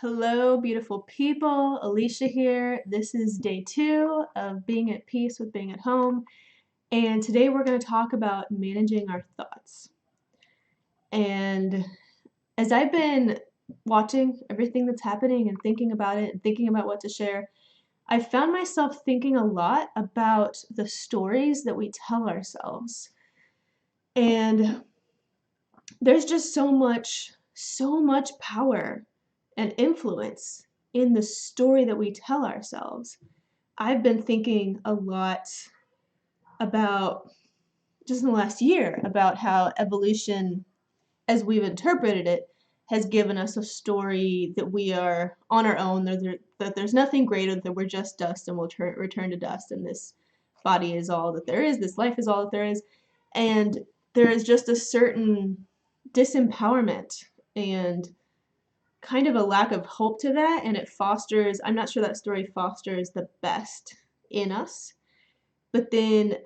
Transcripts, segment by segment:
Hello, beautiful people. Alicia here. This is day 2 of being at peace with being at home. And today we're going to talk about managing our thoughts. And as I've been watching everything that's happening and thinking about it and thinking about what to share, I found myself thinking a lot about the stories that we tell ourselves. And there's just so much power and influence in the story that we tell ourselves. I've been thinking a lot about, just in the last year, about how evolution, as we've interpreted it, has given us a story that we are on our own, that there's nothing greater, that we're just dust and we'll return to dust, and this body is all that there is, this life is all that there is. And there is just a certain disempowerment and kind of a lack of hope to that, and it fosters, I'm not sure that story fosters the best in us. But then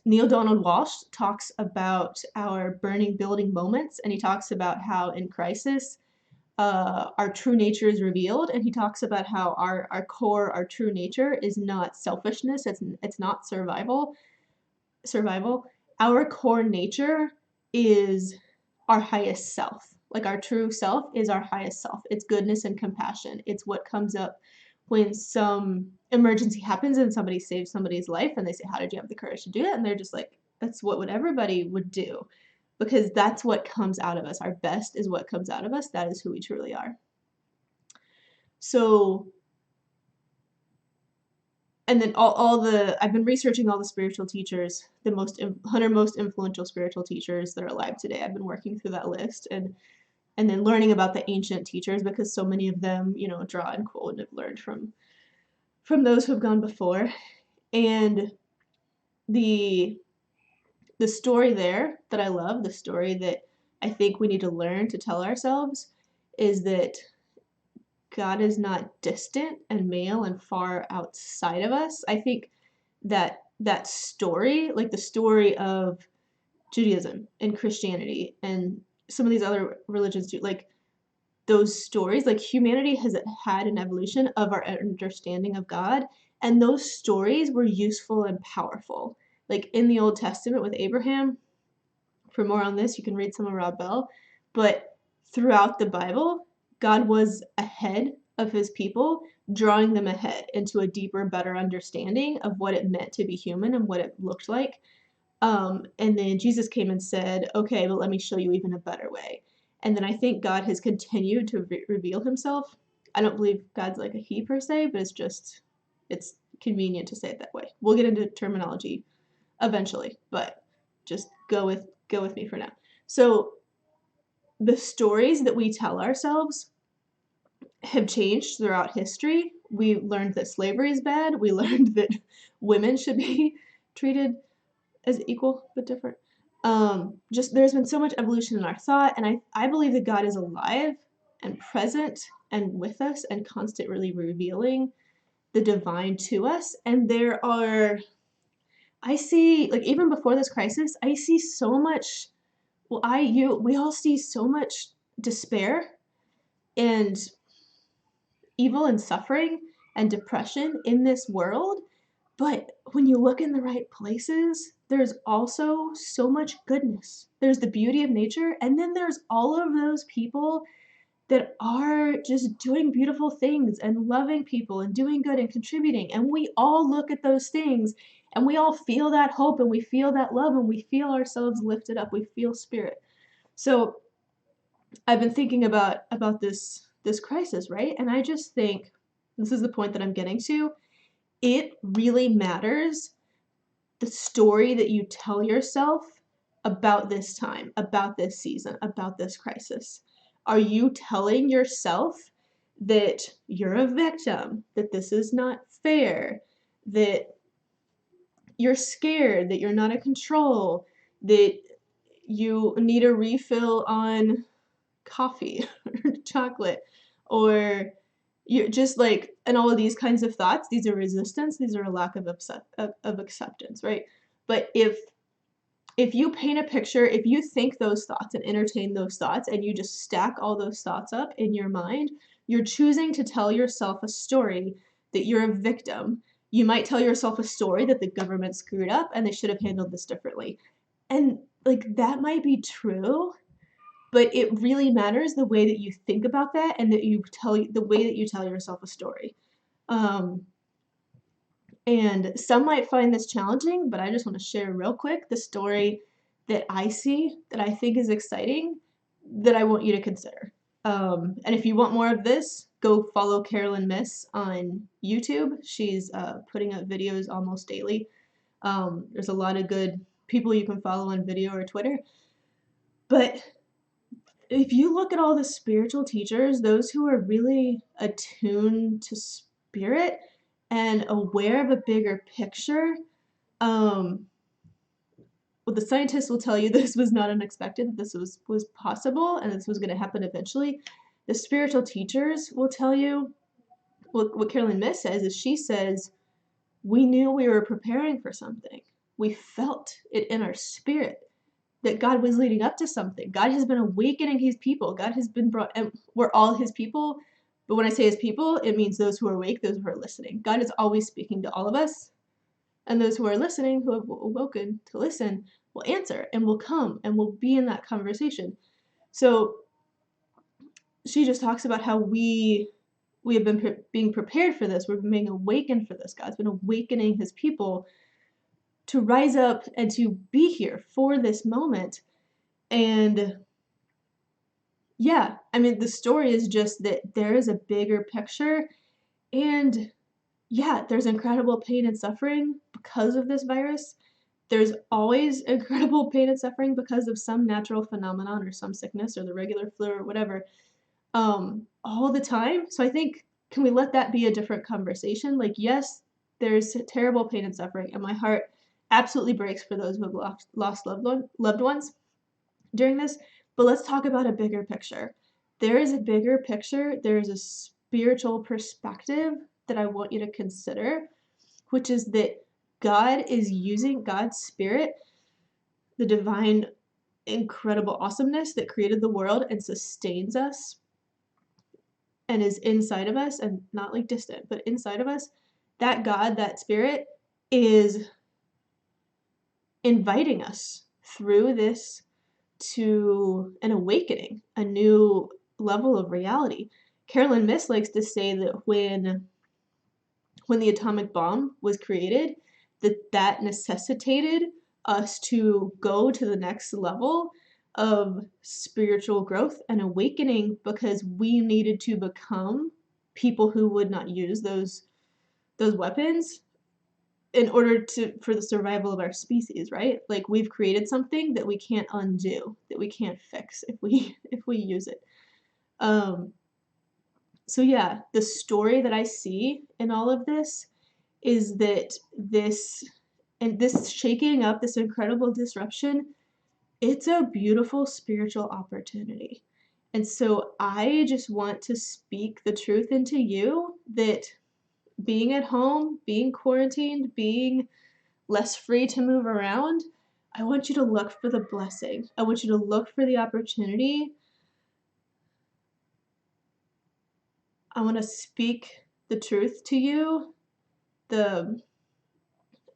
Neale Donald Walsch talks about our burning building moments, and he talks about how in crisis our true nature is revealed, and he talks about how our core, our true nature is not selfishness, it's not survival. Our core nature is our highest self. Like our true self is our highest self. It's goodness and compassion. It's what comes up when some emergency happens and somebody saves somebody's life and they say, how did you have the courage to do that? And they're just like, that's what everybody would do, because that's what comes out of us. Our best is what comes out of us. That is who we truly are. So, and then I've been researching all the spiritual teachers, the 100 most influential spiritual teachers that are alive today. I've been working through that list, and then learning about the ancient teachers, because so many of them, draw and quote and have learned from those who have gone before. And the story there that I love, the story that I think we need to learn to tell ourselves, is that God is not distant and male and far outside of us. I think that story, like the story of Judaism and Christianity and some of these other religions too, like those stories, like humanity has had an evolution of our understanding of God, and those stories were useful and powerful. Like in the Old Testament with Abraham, for more on this, you can read some of Rob Bell, but throughout the Bible, God was ahead of his people, drawing them ahead into a deeper, better understanding of what it meant to be human and what it looked like. And then Jesus came and said, okay, but let me show you even a better way. And then I think God has continued to reveal himself. I don't believe God's like a he per se, but it's convenient to say it that way. We'll get into terminology eventually, but just go with me for now. So the stories that we tell ourselves have changed throughout history. We learned that slavery is bad. We learned that women should be treated as equal but different. Just there's been so much evolution in our thought, and I believe that God is alive and present and with us and constantly revealing the divine to us. And I see, like, even before this crisis, I see so much, we all see so much despair and evil and suffering and depression in this world. But when you look in the right places, there's also so much goodness. There's the beauty of nature, and then there's all of those people that are just doing beautiful things and loving people and doing good and contributing. And we all look at those things and we all feel that hope and we feel that love and we feel ourselves lifted up. We feel spirit. So I've been thinking about this crisis, right? And I just think this is the point that I'm getting to. It really matters the story that you tell yourself about this time, about this season, about this crisis. Are you telling yourself that you're a victim, that this is not fair, that you're scared, that you're not in control, that you need a refill on coffee or chocolate, or you're just like, and all of these kinds of thoughts, these are resistance, these are a lack of acceptance, right? But if if you paint a picture, if you think those thoughts and entertain those thoughts and you just stack all those thoughts up in your mind, you're choosing to tell yourself a story that you're a victim. You might tell yourself a story that the government screwed up and they should have handled this differently. And like that might be true, but it really matters the way that you think about that and that you tell the way that you tell yourself a story. Um, and some might find this challenging, but I just want to share real quick the story that I see that I think is exciting that I want you to consider. And if you want more of this, go follow Carolyn Miss on YouTube. She's putting up videos almost daily. There's a lot of good people you can follow on video or Twitter. But if you look at all the spiritual teachers, those who are really attuned to spirit and aware of a bigger picture, well, the scientists will tell you this was not unexpected, that this was possible, and this was going to happen eventually. The spiritual teachers will tell you, what Carolyn Miss says is she says, we knew we were preparing for something. We felt it in our spirit that God was leading up to something. God has been awakening his people. God has been brought, and we're all his people. But when I say his people, it means those who are awake, those who are listening. God is always speaking to all of us. And those who are listening, who have awoken to listen, will answer and will come and will be in that conversation. So she just talks about how we have been being prepared for this. We've been being awakened for this. God's been awakening his people to rise up and to be here for this moment. And yeah, I mean, the story is just that there is a bigger picture, and yeah, there's incredible pain and suffering because of this virus. There's always incredible pain and suffering because of some natural phenomenon or some sickness or the regular flu or whatever, all the time. So I think, can we let that be a different conversation? Like, yes, there's terrible pain and suffering, and my heart absolutely breaks for those who have lost loved ones during this, but let's talk about a bigger picture. There is a bigger picture, there is a spiritual perspective that I want you to consider, which is that God is using God's spirit, the divine, incredible awesomeness that created the world and sustains us and is inside of us and not like distant, but inside of us. That God, that spirit, is inviting us through this to an awakening, a new level of reality. Carolyn Miss likes to say that when the atomic bomb was created, that necessitated us to go to the next level of spiritual growth and awakening because we needed to become people who would not use those weapons in order for the survival of our species, right? Like we've created something that we can't undo, that we can't fix if we use it. So yeah, the story that I see in all of this is that this shaking up, this incredible disruption, it's a beautiful spiritual opportunity. And so I just want to speak the truth into you that being at home, being quarantined, being less free to move around, I want you to look for the blessing. I want you to look for the opportunity. I want to speak the truth to you. I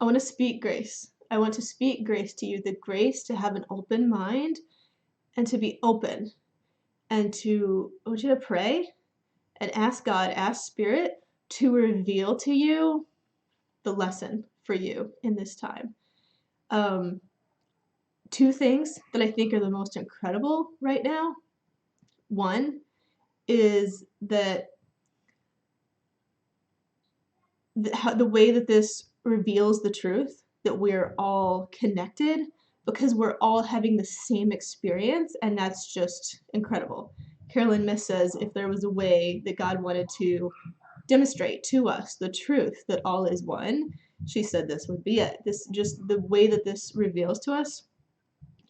want to speak grace. I want to speak grace to you, the grace to have an open mind and to be open and I want you to pray and ask God, ask Spirit to reveal to you the lesson for you in this time. Two things that I think are the most incredible right now. One is that the way that this reveals the truth that we're all connected because we're all having the same experience, and that's just incredible. Carolyn Miss says if there was a way that God wanted to demonstrate to us the truth that all is one, she said this would be it. This just the way that this reveals to us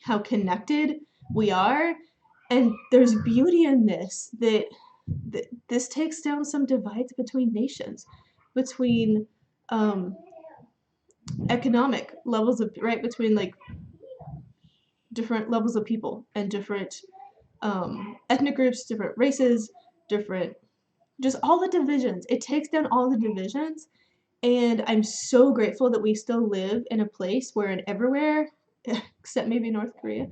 how connected we are, and there's beauty in this that this takes down some divides between nations, between economic levels of right between like different levels of people and different ethnic groups, different races, different, just all the divisions. It takes down all the divisions. And I'm so grateful that we still live in a place where in everywhere, except maybe North Korea,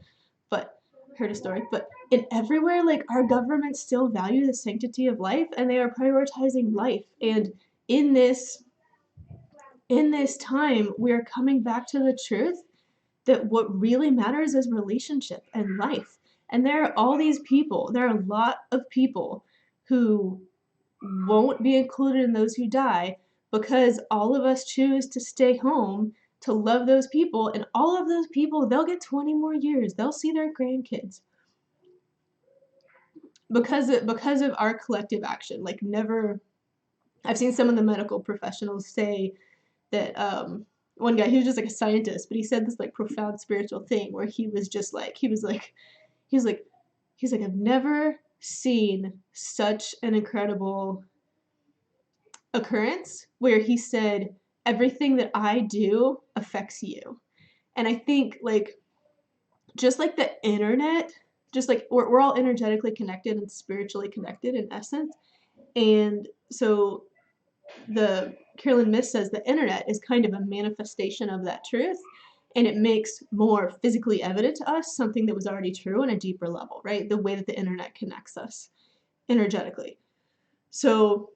but heard a story, but in everywhere, like our governments still value the sanctity of life and they are prioritizing life. And in this in this time, we are coming back to the truth that what really matters is relationship and life. And there are all these people, there are a lot of people who won't be included in those who die because all of us choose to stay home to love those people. And all of those people, they'll get 20 more years. They'll see their grandkids because of our collective action. Like, never, I've seen some of the medical professionals say that one guy, he was just like a scientist, but he said this like profound spiritual thing where he was just like, he's like, I've never seen such an incredible occurrence where he said, everything that I do affects you. And I think, like, just like the internet, just like we're all energetically connected and spiritually connected in essence. And so the Carolyn Myss says the internet is kind of a manifestation of that truth, and it makes more physically evident to us something that was already true on a deeper level, right? The way that the internet connects us energetically. So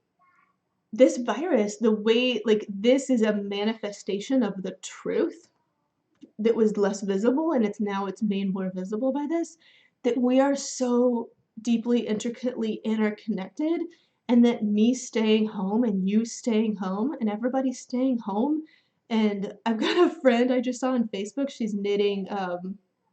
this virus, the way, like, this is a manifestation of the truth that was less visible, and it's made more visible by this, that we are so deeply, intricately interconnected, and that me staying home and you staying home and everybody staying home. And I've got a friend I just saw on Facebook, she's knitting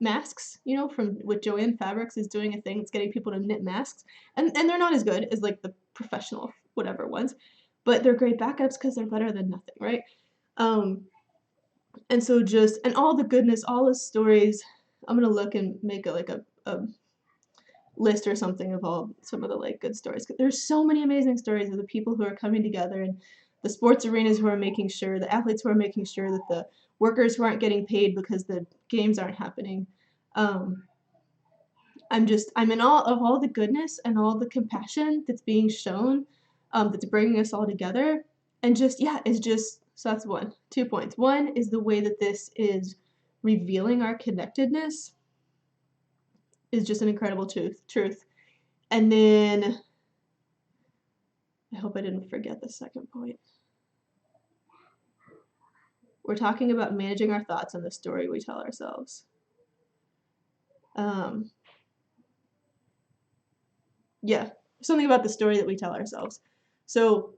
masks, you know, from what Joanne Fabrics is doing, a thing that's getting people to knit masks, and they're not as good as like the professional whatever ones, but they're great backups because they're better than nothing, right? And so just, and all the goodness, all the stories, I'm gonna look and make a list or something of all some of the like good stories. There's so many amazing stories of the people who are coming together, and the sports arenas who are making sure, the athletes who are making sure that the workers who aren't getting paid because the games aren't happening. I'm in awe of all the goodness and all the compassion that's being shown, that's bringing us all together. And just, yeah, it's just, so that's 2 points. One is the way that this is revealing our connectedness is just an incredible truth. And then, I hope I didn't forget the second point. We're talking about managing our thoughts and the story we tell ourselves. Yeah, something about the story that we tell ourselves. So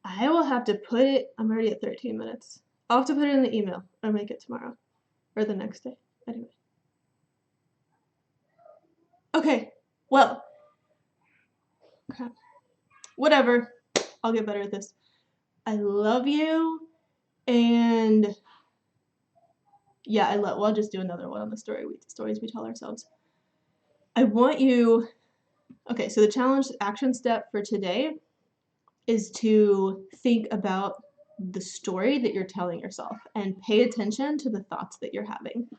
I will have to put it, I'm already at 13 minutes. I'll have to put it in the email or make it tomorrow or the next day. Anyway. Okay, well, crap. Whatever. I'll get better at this. I love you, and yeah, I'll just do another one on the stories we tell ourselves. I want you, okay, so the challenge action step for today is to think about the story that you're telling yourself and pay attention to the thoughts that you're having.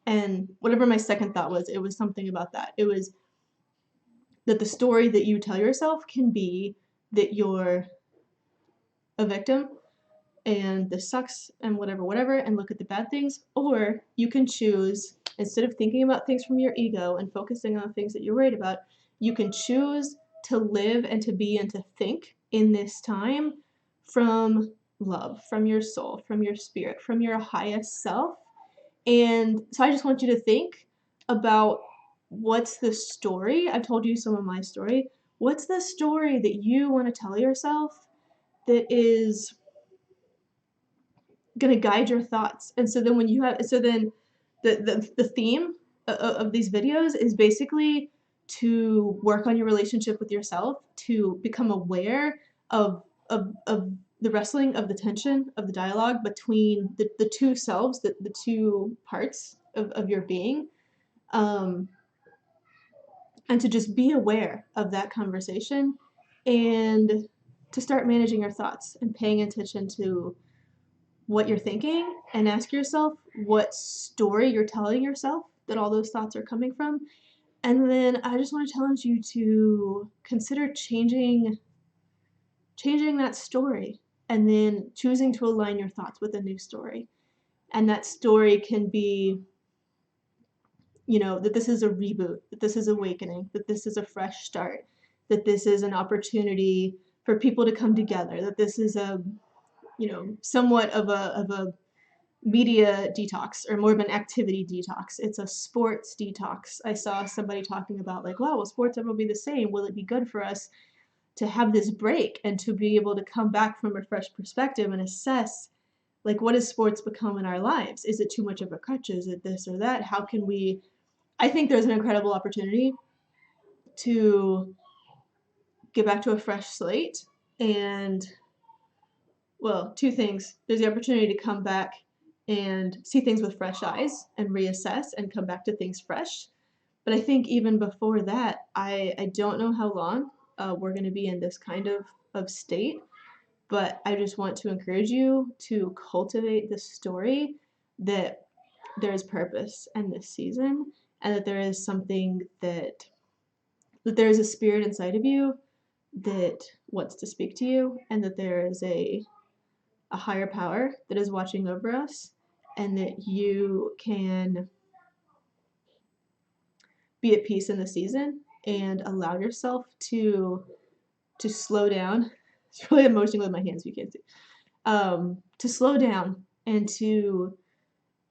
And whatever my second thought was, it was something about that. It was that the story that you tell yourself can be that you're a victim and this sucks and whatever, and look at the bad things. Or you can choose, instead of thinking about things from your ego and focusing on things that you're worried about, you can choose to live and to be and to think in this time from love, from your soul, from your spirit, from your highest self. And so I just want you to think about, what's the story? I've told you some of my story. What's the story that you want to tell yourself that is going to guide your thoughts? And so then the theme of these videos is basically to work on your relationship with yourself, to become aware of the wrestling, of the tension, of the dialogue between the two selves, the two parts of your being, and to just be aware of that conversation, and to start managing your thoughts and paying attention to what you're thinking and ask yourself what story you're telling yourself that all those thoughts are coming from. And then I just want to challenge you to consider changing that story and then choosing to align your thoughts with a new story. And that story can be, that this is a reboot, that this is awakening, that this is a fresh start, that this is an opportunity for people to come together, that this is a, somewhat of a media detox or more of an activity detox. It's a sports detox. I saw somebody talking about like, wow, will sports ever be the same? Will it be good for us to have this break and to be able to come back from a fresh perspective and assess like what has sports become in our lives? Is it too much of a crutch? Is it this or that? How can we I think there's an incredible opportunity to get back to a fresh slate and well, two things. There's the opportunity to come back and see things with fresh eyes and reassess and come back to things fresh. But I think even before that, I don't know how long we're going to be in this kind of state, but I just want to encourage you to cultivate the story that there is purpose in this season and that there is something that there is a spirit inside of you that wants to speak to you and that there is a higher power that is watching over us and that you can be at peace in the season and allow yourself to slow down. It's really emotional with my hands, you can't see. To slow down and to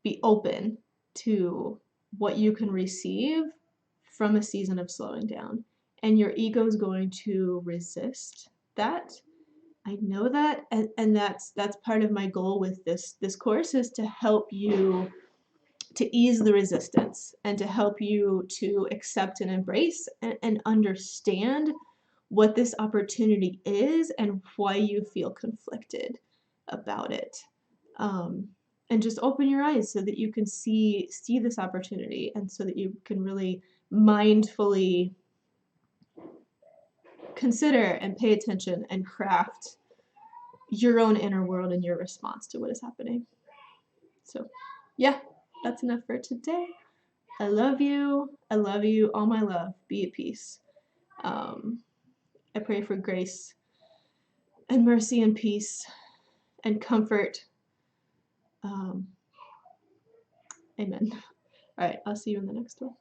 be open to what you can receive from a season of slowing down. And your ego is going to resist that. I know that, and that's part of my goal with this course is to help you to ease the resistance and to help you to accept and embrace and understand what this opportunity is and why you feel conflicted about it. Um, and just open your eyes so that you can see this opportunity and so that you can really mindfully consider and pay attention and craft your own inner world and your response to what is happening. So, yeah, that's enough for today. I love you. I love you. All my love. Be at peace. I pray for grace and mercy and peace and comfort. Amen. All right, I'll see you in the next one.